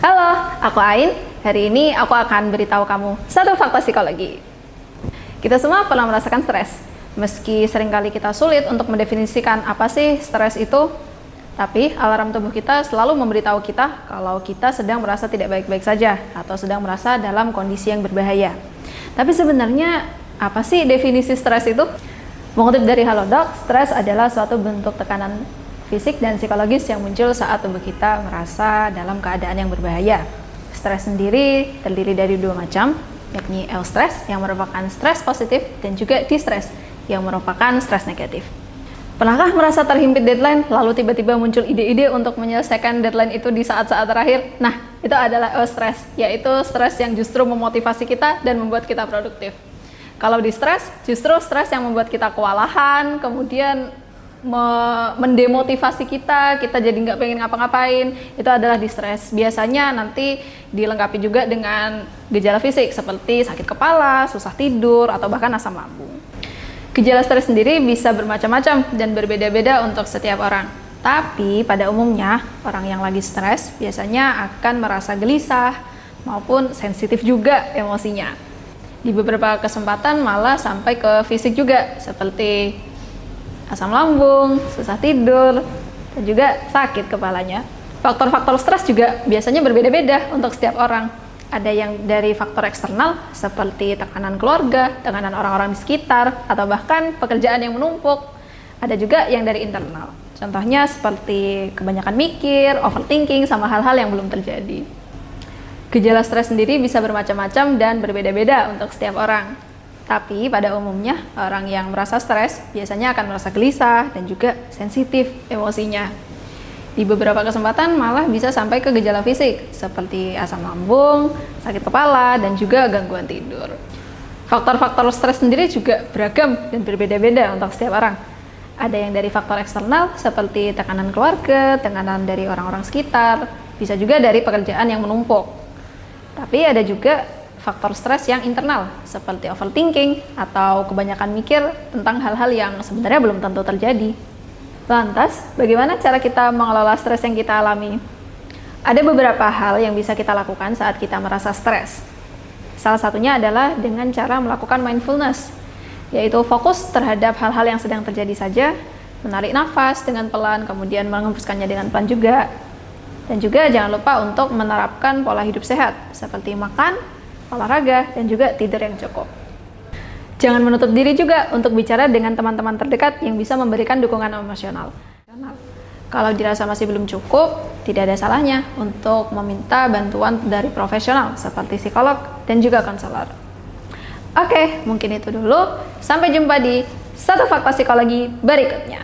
Halo, aku Ain. Hari ini aku akan beritahu kamu satu fakta psikologi. Kita semua pernah merasakan stres. Meski seringkali kita sulit untuk mendefinisikan apa sih stres itu, tapi alarm tubuh kita selalu memberitahu kita kalau kita sedang merasa tidak baik-baik saja atau sedang merasa dalam kondisi yang berbahaya. Tapi sebenarnya apa sih definisi stres itu? Mengutip dari Halodoc, stres adalah suatu bentuk tekanan fisik dan psikologis yang muncul saat tubuh kita merasa dalam keadaan yang berbahaya. Stres sendiri terdiri dari dua macam, yakni eustress yang merupakan stres positif dan juga distress yang merupakan stres negatif. Pernahkah merasa terhimpit deadline lalu tiba-tiba muncul ide-ide untuk menyelesaikan deadline itu di saat-saat terakhir? Nah, itu adalah eustress, yaitu stres yang justru memotivasi kita dan membuat kita produktif. Kalau distress, justru stres yang membuat kita kewalahan, kemudian mendemotivasi kita jadi nggak pengen ngapa-ngapain. Itu adalah distress. Biasanya nanti dilengkapi juga dengan gejala fisik seperti sakit kepala, susah tidur, atau bahkan asam lambung. Gejala stres sendiri bisa bermacam-macam dan berbeda-beda untuk setiap orang. Tapi pada umumnya, orang yang lagi stres biasanya akan merasa gelisah maupun sensitif juga emosinya. Di beberapa kesempatan malah sampai ke fisik juga, seperti asam lambung, susah tidur, dan juga sakit kepalanya. Faktor-faktor stres juga biasanya berbeda-beda untuk setiap orang. Ada yang dari faktor eksternal seperti tekanan keluarga, tekanan orang-orang di sekitar, atau bahkan pekerjaan yang menumpuk. Ada juga yang dari internal. Contohnya seperti kebanyakan mikir, overthinking, sama hal-hal yang belum terjadi. Gejala stres sendiri bisa bermacam-macam dan berbeda-beda untuk setiap orang. Tapi pada umumnya orang yang merasa stres biasanya akan merasa gelisah dan juga sensitif emosinya. Di beberapa kesempatan malah bisa sampai ke gejala fisik seperti asam lambung, sakit kepala, dan juga gangguan tidur. Faktor-faktor stres sendiri juga beragam dan berbeda-beda untuk setiap orang. Ada yang dari faktor eksternal seperti tekanan keluarga, tekanan dari orang-orang sekitar, bisa juga dari pekerjaan yang menumpuk. Tapi ada juga faktor stres yang internal, seperti overthinking atau kebanyakan mikir tentang hal-hal yang sebenarnya belum tentu terjadi. Lantas, bagaimana cara kita mengelola stres yang kita alami? Ada beberapa hal yang bisa kita lakukan saat kita merasa stres. Salah satunya adalah dengan cara melakukan mindfulness, yaitu fokus terhadap hal-hal yang sedang terjadi saja, menarik nafas dengan pelan, kemudian menghembuskannya dengan pelan juga. Dan juga jangan lupa untuk menerapkan pola hidup sehat, seperti makan, olahraga, dan juga tidur yang cukup. Jangan menutup diri juga untuk bicara dengan teman-teman terdekat yang bisa memberikan dukungan emosional. Kalau dirasa masih belum cukup, tidak ada salahnya untuk meminta bantuan dari profesional seperti psikolog dan juga konselor. Oke, mungkin itu dulu. Sampai jumpa di satu fakta psikologi berikutnya.